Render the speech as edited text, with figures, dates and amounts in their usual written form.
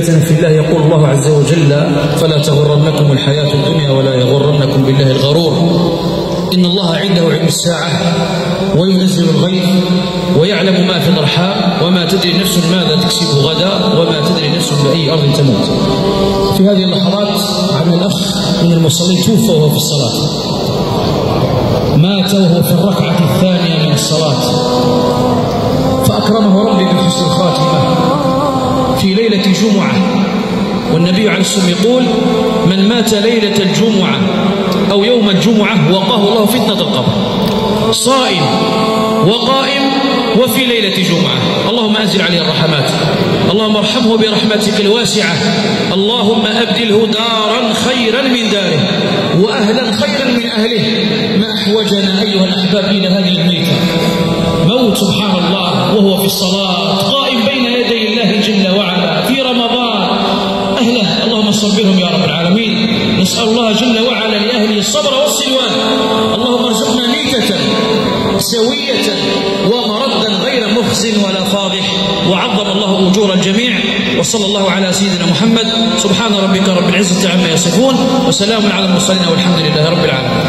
في الله يقول الله عز وجل: فلا تغرنكم الحياة الدنيا ولا يغرنكم بالله الغرور. إن الله عنده علم الساعة وينزل الغيث ويعلم ما في الأرحام وما تدري نفس ماذا تكسب غدا وما تدري نفس بأي أرض تموت. في هذه اللحظات عن الأخ من المصلين توفى وهو في الصلاة، مات وهو في الركعة الثانية من الصلاة، فأكرمه ربي بحسن الخاتمة في ليلة جمعة. والنبي عليه الصلاة والسلام يقول: من مات ليلة الجمعة أو يوم الجمعة وقاه الله فتنة القبر. صائم وقائم وفي ليلة جمعة، اللهم أنزل عليه الرحمات، اللهم ارحمه برحمتك الواسعة، اللهم أبدله دارا خيرا من داره وأهلا خيرا من أهله. ما أحوجنا أيها الأحباب إلى هذه الميتة، موت سبحان الله وهو في الصلاة قائم بين يدي الله جل وعلا في رمضان. أهله اللهم صبرهم يا رب العالمين. نسأل الله جل وعلا لأهله الصبر والسلوان. اللهم ارزقنا ميتة سوية ومردا غير مخزن ولا فاضح، وعظم الله أجور الجميع. وصلى الله على سيدنا محمد. سبحان ربك رب العزة عما يصفون، وسلام على المرسلين والحمد لله رب العالمين.